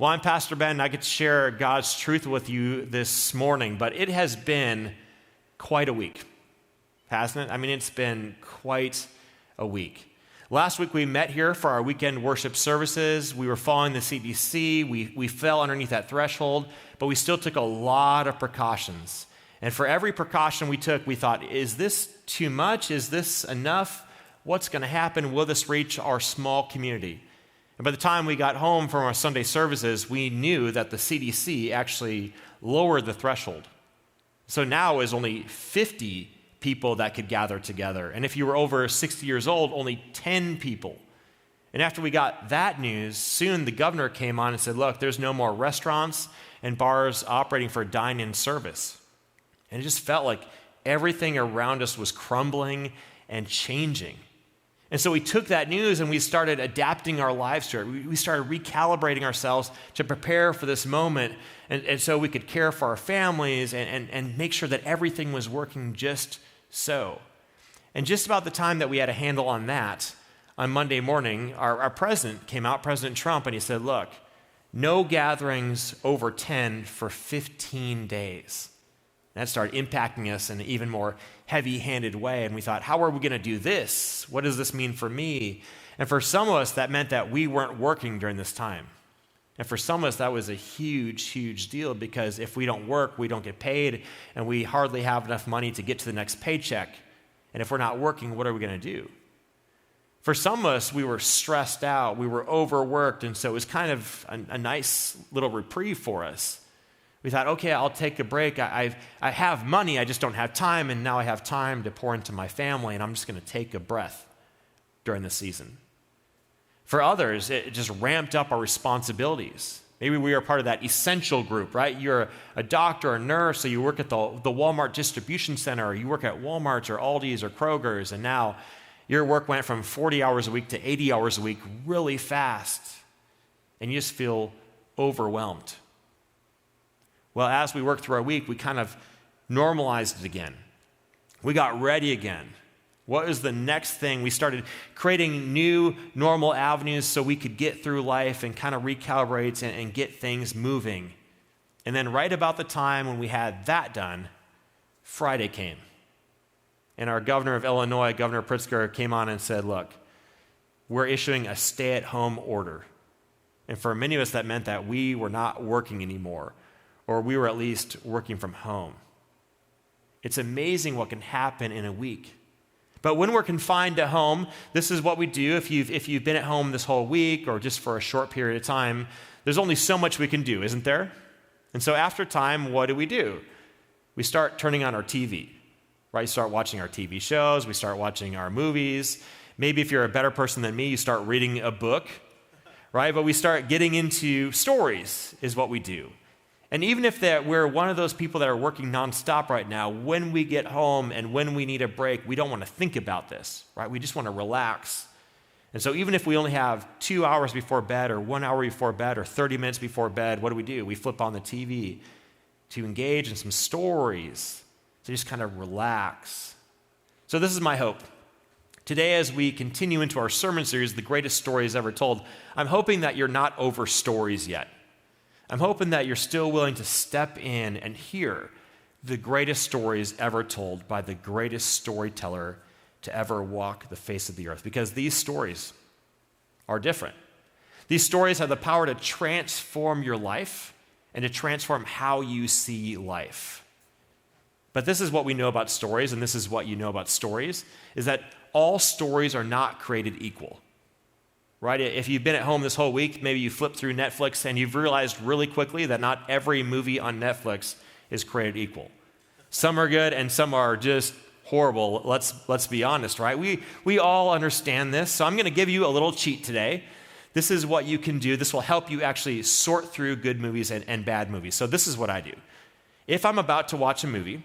Well, I'm Pastor Ben, and I get to share God's truth with you this morning, but it has been quite a week, hasn't it? I mean, it's been quite a week. Last week we met here for our weekend worship services. We were following the CDC. We fell underneath that threshold, but we still took a lot of precautions. And for every precaution we took, we thought, is this too much? Is this enough? What's going to happen? Will this reach our small community? And by the time we got home from our Sunday services, we knew that the CDC actually lowered the threshold. So now is only 50 people that could gather together. And if you were over 60 years old, only 10 people. And after we got that news, soon the governor came on and said, look, there's no more restaurants and bars operating for dine-in service. And it just felt like everything around us was crumbling and changing. And so we took that news and we started adapting our lives to it. We started recalibrating ourselves to prepare for this moment and so we could care for our families and make sure that everything was working just so. And just about the time that we had a handle on that, on Monday morning, our president came out, President Trump, and he said, look, no gatherings over 10 for 15 days. That started impacting us in an even more heavy-handed way. And we thought, how are we going to do this? What does this mean for me? And for some of us, that meant that we weren't working during this time. And for some of us, that was a huge, huge deal because if we don't work, we don't get paid, and we hardly have enough money to get to the next paycheck. And if we're not working, what are we going to do? For some of us, we were stressed out, we were overworked, and so it was kind of a nice little reprieve for us. We thought, okay, I'll take a break. I have money, I just don't have time, and now I have time to pour into my family, and I'm just going to take a breath during the season. For others, it just ramped up our responsibilities. Maybe we are part of that essential group, right? You're a doctor or a nurse, or you work at the Walmart distribution center, or you work at Walmart's or Aldi's or Kroger's, and now your work went from 40 hours a week to 80 hours a week really fast, and you just feel overwhelmed. Well, as we worked through our week, we kind of normalized it again. We got ready again. What is the next thing? We started creating new normal avenues so we could get through life and kind of recalibrate and get things moving. And then right about the time when we had that done, Friday came. And our governor of Illinois, Governor Pritzker, came on and said, look, we're issuing a stay-at-home order. And for many of us, that meant that we were not working anymore, or we were at least working from home. It's amazing what can happen in a week. But when we're confined to home, this is what we do. If you've been at home this whole week or just for a short period of time, there's only so much we can do, isn't there? And so after time, what do? We start turning on our TV, right? Start watching our TV shows. We start watching our movies. Maybe if you're a better person than me, you start reading a book, right? But we start getting into stories is what we do. And even if we're one of those people that are working nonstop right now, when we get home and when we need a break, we don't want to think about this, right? We just want to relax. And so even if we only have 2 hours before bed or 1 hour before bed or 30 minutes before bed, what do? We flip on the TV to engage in some stories, to just kind of relax. So this is my hope. Today, as we continue into our sermon series, The Greatest Stories Ever Told, I'm hoping that you're not over stories yet. I'm hoping that you're still willing to step in and hear the greatest stories ever told by the greatest storyteller to ever walk the face of the earth, because these stories are different. These stories have the power to transform your life and to transform how you see life. But this is what we know about stories, and this is what you know about stories, is that all stories are not created equal. Right? If you've been at home this whole week, maybe you flip through Netflix and you've realized really quickly that not every movie on Netflix is created equal. Some are good and some are just horrible. Let's be honest, right? We all understand this. So I'm going to give you a little cheat today. This is what you can do. This will help you actually sort through good movies and bad movies. So this is what I do. If I'm about to watch a movie,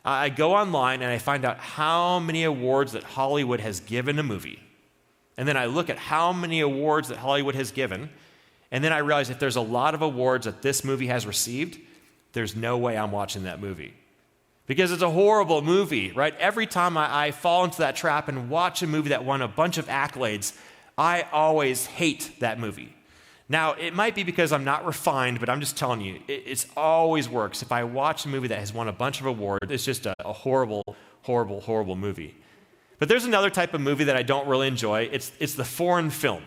I go online and I find out how many awards that Hollywood has given a movie. And then I look at how many awards that Hollywood has given, and then I realize if there's a lot of awards that this movie has received, there's no way I'm watching that movie. Because it's a horrible movie, right? Every time I fall into that trap and watch a movie that won a bunch of accolades, I always hate that movie. Now, it might be because I'm not refined, but I'm just telling you, it always works. If I watch a movie that has won a bunch of awards, it's just a horrible, horrible, horrible movie. But there's another type of movie that I don't really enjoy. It's the foreign film.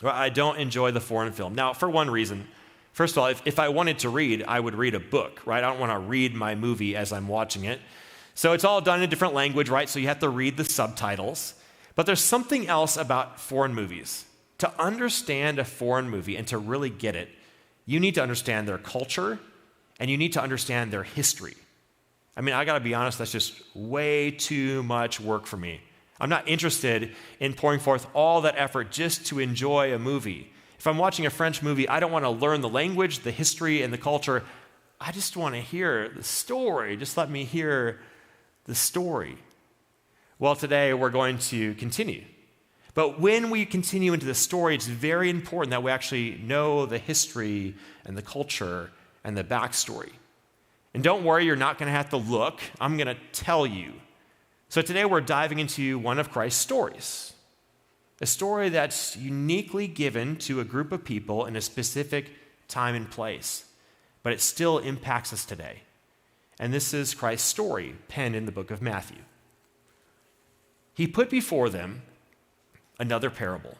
I don't enjoy the foreign film. Now, for one reason. First of all, if I wanted to read, I would read a book, right? I don't want to read my movie as I'm watching it. So it's all done in a different language, right? So you have to read the subtitles. But there's something else about foreign movies. To understand a foreign movie and to really get it, you need to understand their culture and you need to understand their history. I mean, I got to be honest, that's just way too much work for me. I'm not interested in pouring forth all that effort just to enjoy a movie. If I'm watching a French movie, I don't want to learn the language, the history, and the culture. I just want to hear the story. Just let me hear the story. Well, today we're going to continue. But when we continue into the story, it's very important that we actually know the history and the culture and the backstory. And don't worry, you're not going to have to look. I'm going to tell you. So today we're diving into one of Christ's stories. A story that's uniquely given to a group of people in a specific time and place, but it still impacts us today. And this is Christ's story, penned in the book of Matthew. He put before them another parable.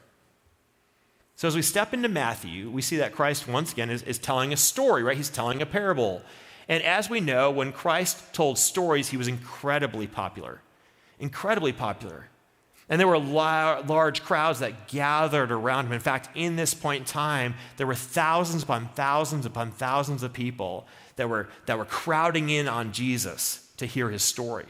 So as we step into Matthew, we see that Christ once again is telling a story, right? He's telling a parable. And as we know, when Christ told stories, he was incredibly popular. Incredibly popular. And there were large crowds that gathered around him. In fact, in this point in time, there were thousands upon thousands upon thousands of people that were crowding in on Jesus to hear his story.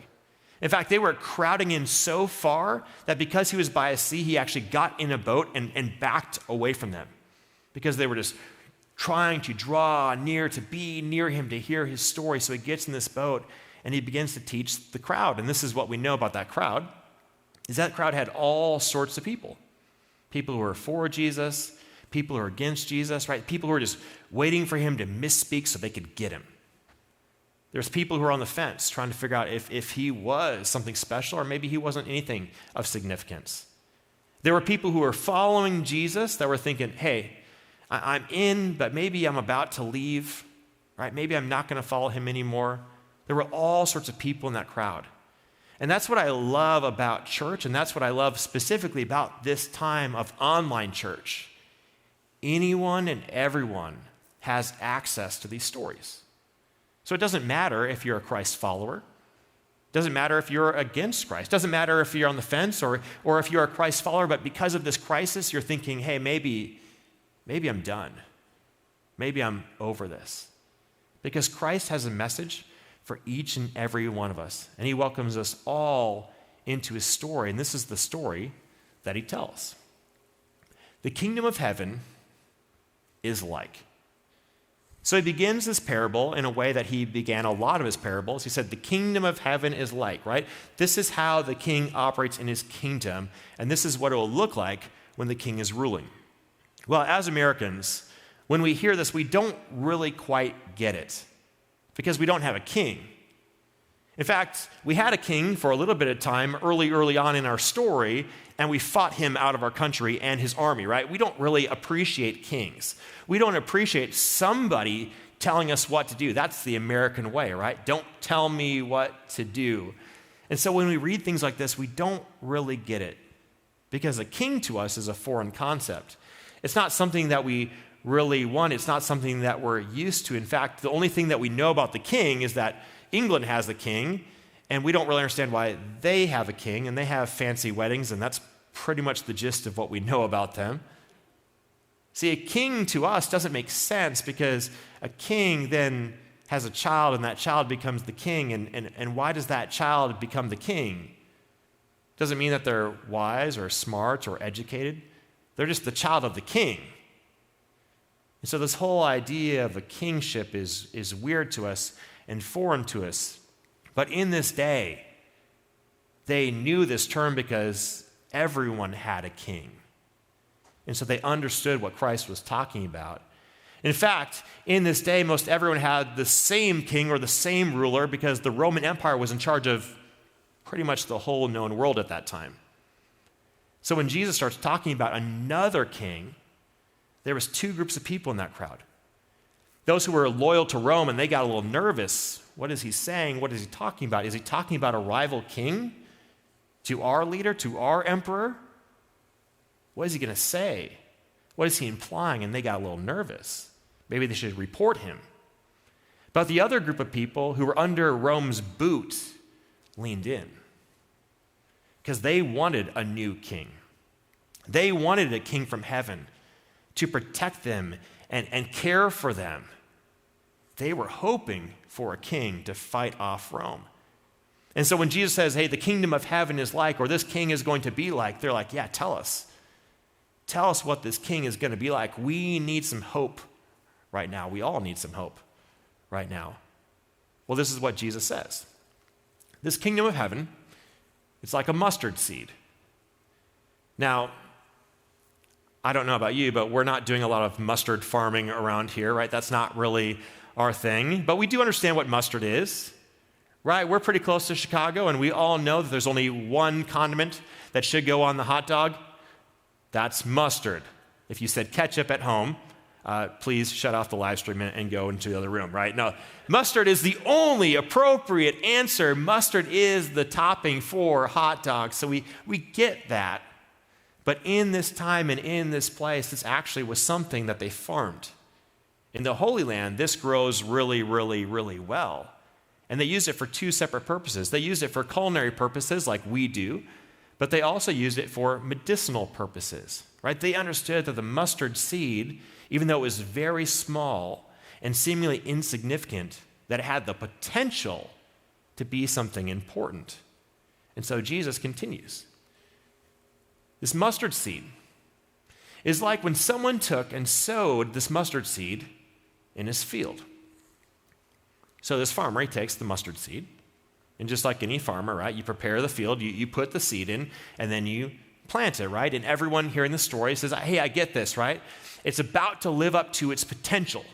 In fact, they were crowding in so far that because he was by a sea, he actually got in a boat and backed away from them because they were just trying to draw near, to be near him, to hear his story. So he gets in this boat and he begins to teach the crowd. And this is what we know about that crowd. Is that crowd had all sorts of people. People who were for Jesus, people who were against Jesus, right? People who were just waiting for him to misspeak so they could get him. There's people who were on the fence trying to figure out if he was something special or maybe he wasn't anything of significance. There were people who were following Jesus that were thinking, hey, I'm in, but maybe I'm about to leave, right? Maybe I'm not going to follow him anymore. There were all sorts of people in that crowd. And that's what I love about church, and that's what I love specifically about this time of online church. Anyone and everyone has access to these stories. So it doesn't matter if you're a Christ follower. It doesn't matter if you're against Christ. It doesn't matter if you're on the fence or if you're a Christ follower, but because of this crisis, you're thinking, hey, maybe I'm done. Maybe I'm over this. Because Christ has a message for each and every one of us. And he welcomes us all into his story. And this is the story that he tells. The kingdom of heaven is like. So he begins this parable in a way that he began a lot of his parables. He said, the kingdom of heaven is like, right? This is how the king operates in his kingdom. And this is what it will look like when the king is ruling. Well, as Americans, when we hear this, we don't really quite get it. Because we don't have a king. In fact, we had a king for a little bit of time early on in our story, and we fought him out of our country and his army, right? We don't really appreciate kings. We don't appreciate somebody telling us what to do. That's the American way, right? Don't tell me what to do. And so when we read things like this, we don't really get it. Because a king to us is a foreign concept. It's not something that we really want. It's not something that we're used to. In fact, the only thing that we know about the king is that England has a king, and we don't really understand why they have a king, and they have fancy weddings, and that's pretty much the gist of what we know about them. See, a king to us doesn't make sense because a king then has a child, and that child becomes the king, and why does that child become the king? Doesn't mean that they're wise or smart or educated. They're just the child of the king. And so this whole idea of a kingship is weird to us and foreign to us. But in this day, they knew this term because everyone had a king. And so they understood what Christ was talking about. In fact, in this day, most everyone had the same king or the same ruler because the Roman Empire was in charge of pretty much the whole known world at that time. So when Jesus starts talking about another king, There was two groups of people in that crowd. Those who were loyal to Rome, and they got a little nervous. What is he saying? What is he talking about? Is he talking about a rival king to our leader, to our emperor? What is he going to say? What is he implying? And they got a little nervous. Maybe they should report him. But the other group of people who were under Rome's boot leaned in because they wanted a new king. They wanted a king from heaven to protect them and care for them. They were hoping for a king to fight off Rome. And so when Jesus says, hey, the kingdom of heaven is like, or this king is going to be like, they're like, yeah, tell us. Tell us what this king is going to be like. We need some hope right now. We all need some hope right now. Well, this is what Jesus says. This kingdom of heaven, it's like a mustard seed. Now, I don't know about you, but we're not doing a lot of mustard farming around here, right? That's not really our thing. But we do understand what mustard is, right? We're pretty close to Chicago, and we all know that there's only one condiment that should go on the hot dog. That's mustard. If you said ketchup at home, please shut off the live stream and go into the other room, right? No, mustard is the only appropriate answer. Mustard is the topping for hot dogs, so we get that. But in this time and in this place, this actually was something that they farmed. In the Holy Land, this grows really, really, really well. And they use it for two separate purposes. They use it for culinary purposes like we do, but they also use it for medicinal purposes, right? They understood that the mustard seed, even though it was very small and seemingly insignificant, that it had the potential to be something important. And so Jesus continues. This mustard seed is like when someone took and sowed this mustard seed in his field. So this farmer, he takes the mustard seed, and just like any farmer, right, you prepare the field, you put the seed in, and then you plant it, right? And everyone hearing the story says, hey, I get this, right? It's about to live up to its potential,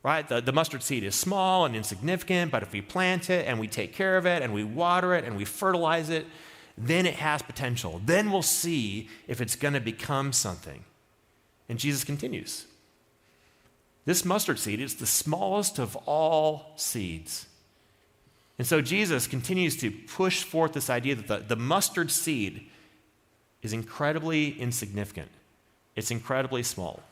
right? The mustard seed is small and insignificant, but if we plant it and we take care of it and we water it and we fertilize it, then it has potential. Then we'll see if it's going to become something. And Jesus continues. This mustard seed is the smallest of all seeds. And so Jesus continues to push forth this idea that the mustard seed is incredibly insignificant. It's incredibly small.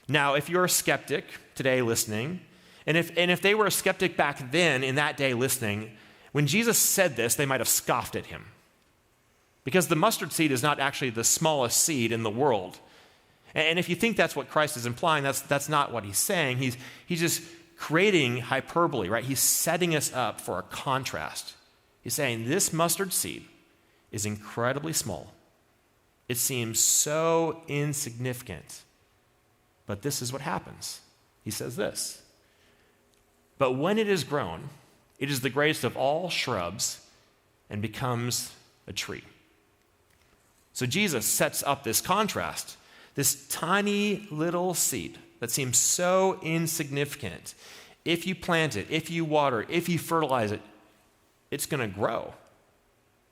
Now, if you're a skeptic today listening, and if they were a skeptic back then in that day listening, when Jesus said this, they might have scoffed at him. Because the mustard seed is not actually the smallest seed in the world. And if you think that's what Christ is implying, that's not what he's saying. He's just creating hyperbole, right? He's setting us up for a contrast. He's saying this mustard seed is incredibly small. It seems so insignificant. But this is what happens. He says this. But when it is grown, it is the greatest of all shrubs and becomes a tree. So Jesus sets up this contrast, this tiny little seed that seems so insignificant. If you plant it, if you water it, if you fertilize it, it's going to grow.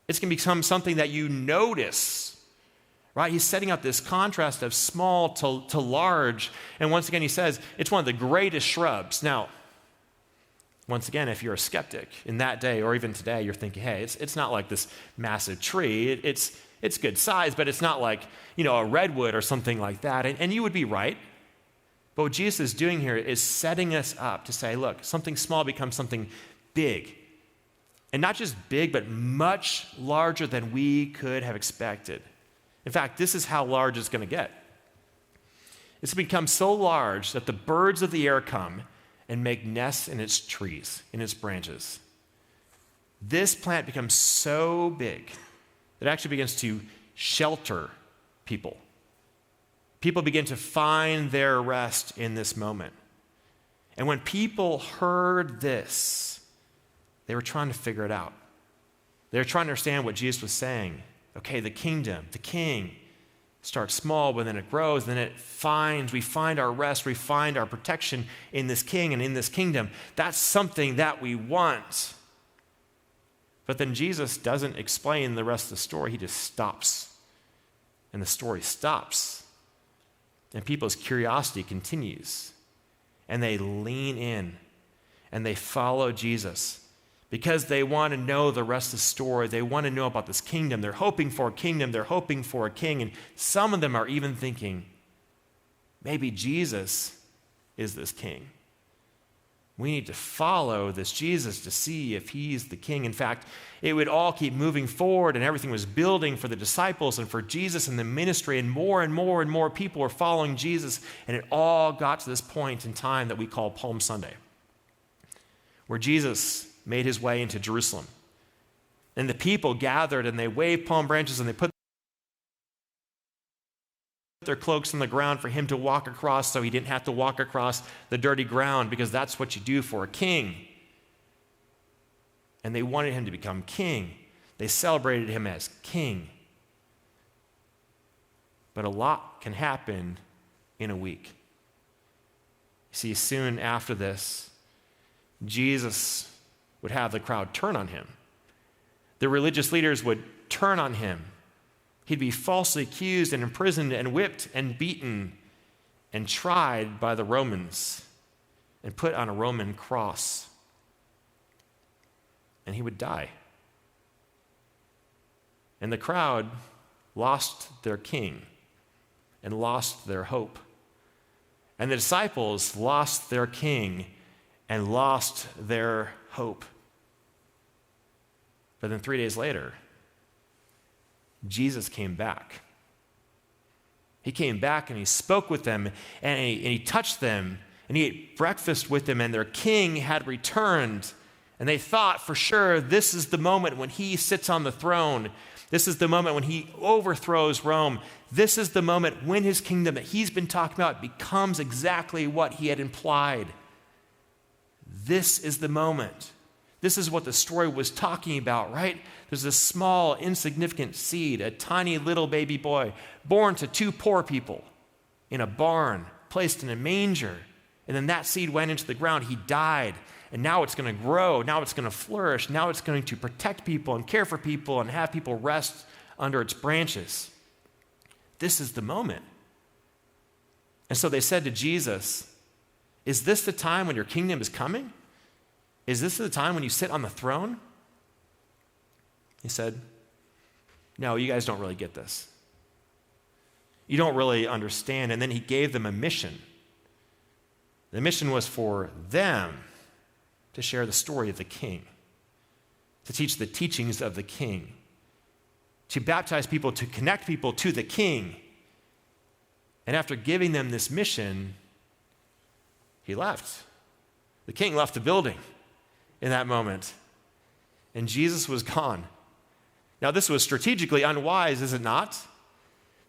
It's going to become something that you notice, right? He's setting up this contrast of small to large. And once again, he says it's one of the greatest shrubs. Now, once again, if you're a skeptic in that day or even today, you're thinking, hey, it's not like this massive tree. It's good size, but it's not like, a redwood or something like that. And you would be right. But what Jesus is doing here is setting us up to say, look, something small becomes something big. And not just big, but much larger than we could have expected. In fact, this is how large it's going to get. It's become so large that the birds of the air come and make nests in its trees, in its branches. This plant becomes so big that it actually begins to shelter people. People begin to find their rest in this moment. And when people heard this, they were trying to figure it out. They were trying to understand what Jesus was saying. Okay, the kingdom, the king, starts small, but then it grows, then we find our rest, we find our protection in this king and in this kingdom. That's something that we want. But then Jesus doesn't explain the rest of the story. He just stops. And the story stops. And people's curiosity continues. And they lean in and they follow Jesus because they want to know the rest of the story. They want to know about this kingdom. They're hoping for a kingdom. They're hoping for a king. And some of them are even thinking, maybe Jesus is this king. We need to follow this Jesus to see if he's the king. In fact, it would all keep moving forward, and everything was building for the disciples and for Jesus and the ministry, and more and more and more people were following Jesus, and it all got to this point in time that we call Palm Sunday, where Jesus made his way into Jerusalem. And the people gathered, and they waved palm branches, and they put their cloaks on the ground for him to walk across so he didn't have to walk across the dirty ground, because that's what you do for a king. And they wanted him to become king. They celebrated him as king. But a lot can happen in a week. You see, soon after this, Jesus would have the crowd turn on him. The religious leaders would turn on him. He'd be falsely accused and imprisoned and whipped and beaten and tried by the Romans and put on a Roman cross. And he would die. And the crowd lost their king and lost their hope. And the disciples lost their king and lost their hope. But then 3 days later, Jesus came back. He came back and he spoke with them, and he touched them, and he ate breakfast with them, and their king had returned. And they thought for sure this is the moment when he sits on the throne. This is the moment when he overthrows Rome. This is the moment when his kingdom that he's been talking about becomes exactly what he had implied. This is the moment. This is what the story was talking about, right? There's a small, insignificant seed, a tiny little baby boy, born to two poor people in a barn, placed in a manger. And then that seed went into the ground. He died. And now it's going to grow. Now it's going to flourish. Now it's going to protect people and care for people and have people rest under its branches. This is the moment. And so they said to Jesus, "Is this the time when your kingdom is coming? Is this the time when you sit on the throne?" He said, "No, you guys don't really get this. You don't really understand." And then he gave them a mission. The mission was for them to share the story of the king, to teach the teachings of the king, to baptize people, to connect people to the king. And after giving them this mission, he left. The king left the building in that moment, and Jesus was gone. Now, this was strategically unwise, is it not?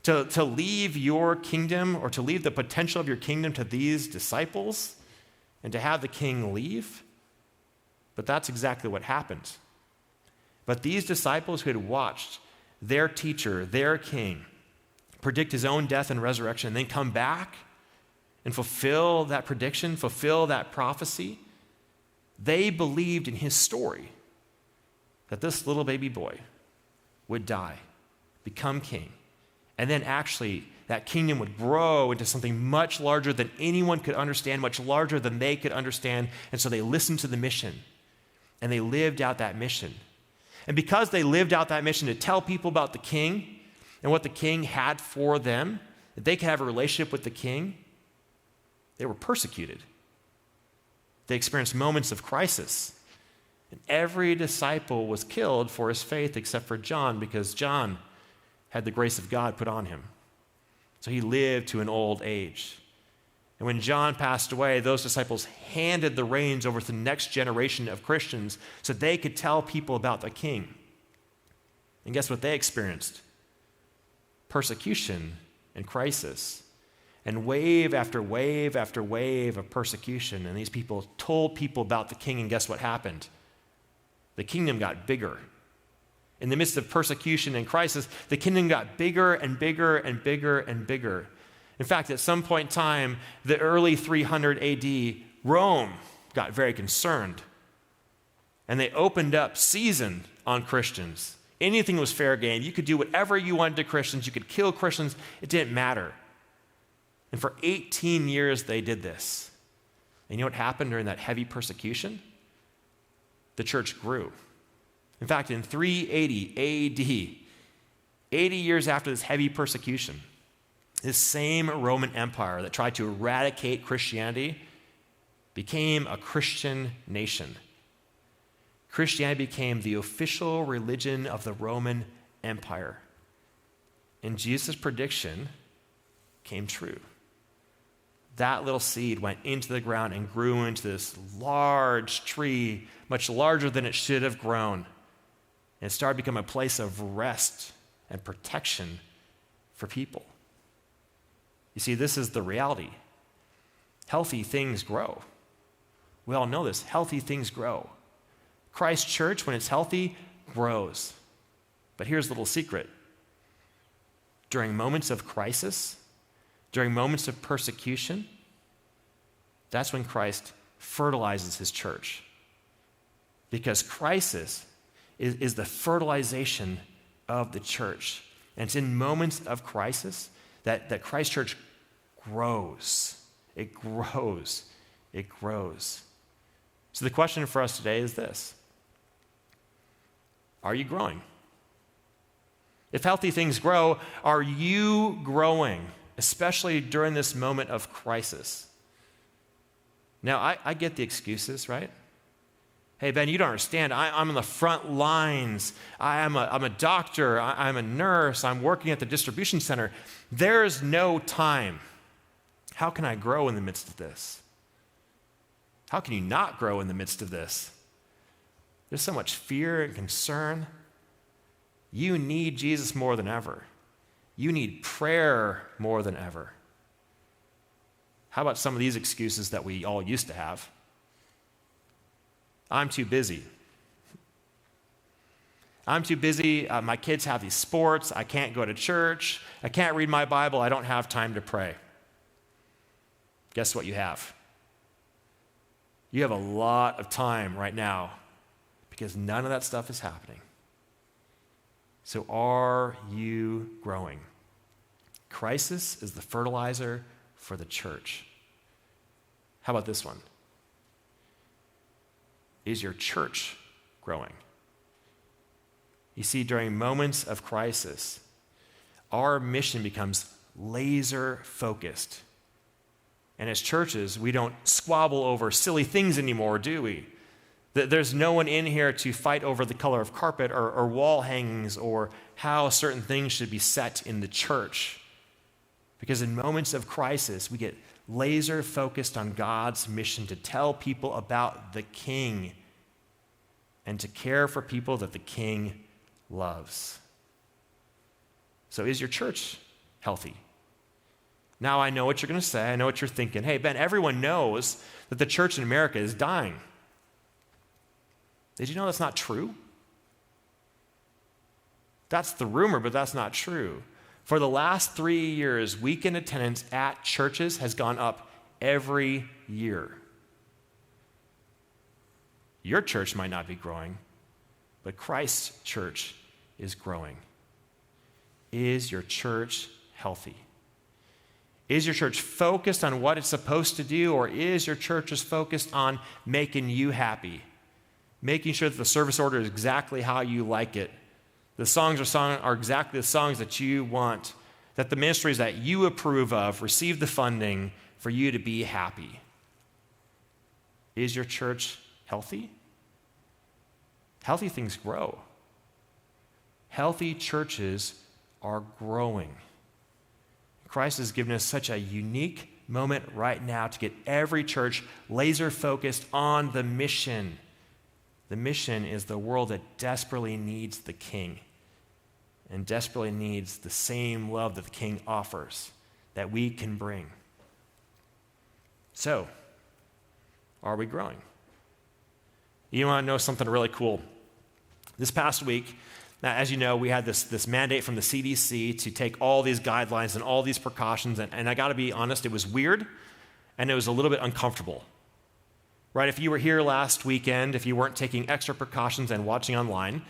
To leave your kingdom, or to leave the potential of your kingdom to these disciples and to have the king leave. But that's exactly what happened. But these disciples who had watched their teacher, their king, predict his own death and resurrection, and then come back and fulfill that prediction, fulfill that prophecy, they believed in his story that this little baby boy would die, become king, and then actually that kingdom would grow into something much larger than anyone could understand, much larger than they could understand. And so they listened to the mission, and they lived out that mission. And because they lived out that mission to tell people about the king and what the king had for them, that they could have a relationship with the king, they were persecuted. They experienced moments of crisis. And every disciple was killed for his faith except for John, because John had the grace of God put on him. So he lived to an old age. And when John passed away, those disciples handed the reins over to the next generation of Christians so they could tell people about the king. And guess what they experienced? Persecution and crisis. And wave after wave after wave of persecution. And these people told people about the king, and guess what happened? The kingdom got bigger. In the midst of persecution and crisis, the kingdom got bigger and bigger and bigger and bigger. In fact, at some point in time, the early 300 AD, Rome got very concerned. And they opened up season on Christians. Anything was fair game. You could do whatever you wanted to Christians. You could kill Christians. It didn't matter. And for 18 years they did this. And you know what happened during that heavy persecution? The church grew. In fact, in 380 AD, 80 years after this heavy persecution, this same Roman Empire that tried to eradicate Christianity became a Christian nation. Christianity became the official religion of the Roman Empire. And Jesus' prediction came true. That little seed went into the ground and grew into this large tree, much larger than it should have grown. And it started to become a place of rest and protection for people. You see, this is the reality. Healthy things grow. We all know this. Healthy things grow. Christ Church, when it's healthy, grows. But here's a little secret. During moments of crisis, during moments of persecution, that's when Christ fertilizes his church. Because crisis is the fertilization of the church. And it's in moments of crisis that Christ Church grows. It grows. It grows. So the question for us today is this. Are you growing? If healthy things grow, are you growing, especially during this moment of crisis? Now, I get the excuses, right? Hey, Ben, you don't understand. I'm on the front lines. I'm a doctor. I'm a nurse. I'm working at the distribution center. There's no time. How can I grow in the midst of this? How can you not grow in the midst of this? There's so much fear and concern. You need Jesus more than ever. You need prayer more than ever. How about some of these excuses that we all used to have? I'm too busy. I'm too busy. My kids have these sports. I can't go to church. I can't read my Bible. I don't have time to pray. Guess what you have? You have a lot of time right now because none of that stuff is happening. So are you growing? Crisis is the fertilizer for the church. How about this one? Is your church growing? You see, during moments of crisis, our mission becomes laser focused. And as churches, we don't squabble over silly things anymore, do we? There's no one in here to fight over the color of carpet or wall hangings or how certain things should be set in the church. Because in moments of crisis, we get laser focused on God's mission to tell people about the King and to care for people that the King loves. So is your church healthy? Now I know what you're going to say. I know what you're thinking. Hey, Ben, everyone knows that the church in America is dying. Did you know that's not true? That's the rumor, but that's not true. For the last 3 years, weekend attendance at churches has gone up every year. Your church might not be growing, but Christ's church is growing. Is your church healthy? Is your church focused on what it's supposed to do, or is your church just focused on making you happy? Making sure that the service order is exactly how you like it. The songs are exactly the songs that you want. That the ministries that you approve of receive the funding for you to be happy. Is your church healthy? Healthy things grow. Healthy churches are growing. Christ has given us such a unique moment right now to get every church laser focused on the mission. The mission is the world that desperately needs the King and desperately needs the same love that the King offers that we can bring. So, are we growing? You want to know something really cool? This past week, now, as you know, we had this mandate from the CDC to take all these guidelines and all these precautions, and I got to be honest, it was weird, and it was a little bit uncomfortable. Right? If you were here last weekend, if you weren't taking extra precautions and watching online,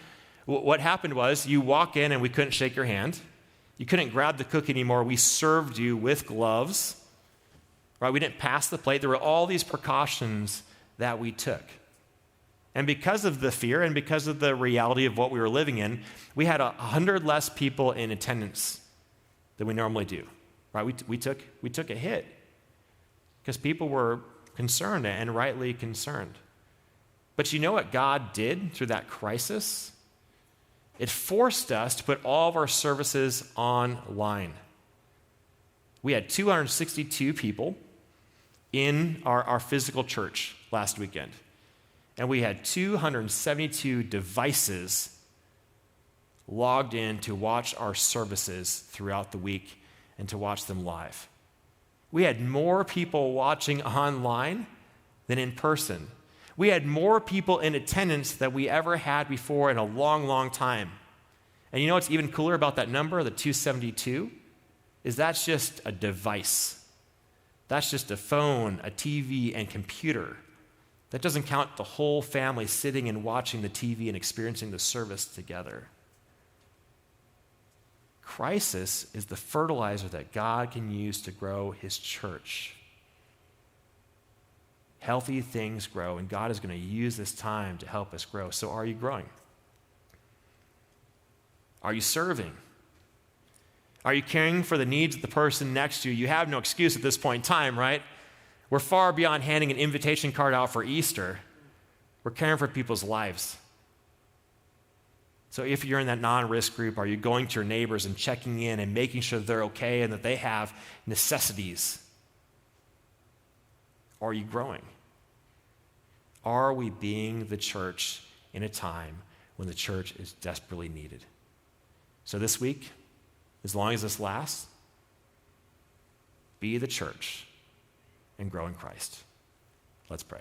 what happened was you walk in and we couldn't shake your hand. You couldn't grab the cookie anymore. We served you with gloves. right? We didn't pass the plate. There were all these precautions that we took. And because of the fear and because of the reality of what we were living in, we had 100 less people in attendance than we normally do, right? We took a hit because people were concerned and rightly concerned. But you know what God did through that crisis? It forced us to put all of our services online. We had 262 people in our physical church last weekend. And we had 272 devices logged in to watch our services throughout the week and to watch them live. We had more people watching online than in person. We had more people in attendance than we ever had before in a long, long time. And you know what's even cooler about that number, the 272, is that's just a device. That's just a phone, a TV, and computer. That doesn't count the whole family sitting and watching the TV and experiencing the service together. Crisis is the fertilizer that God can use to grow his church. Healthy things grow, and God is going to use this time to help us grow. So are you growing? Are you serving? Are you caring for the needs of the person next to you? You have no excuse at this point in time, right? We're far beyond handing an invitation card out for Easter. We're caring for people's lives. So if you're in that non-risk group, are you going to your neighbors and checking in and making sure they're okay and that they have necessities? Or are you growing? Are we being the church in a time when the church is desperately needed? So this week, as long as this lasts, be the church and grow in Christ. Let's pray.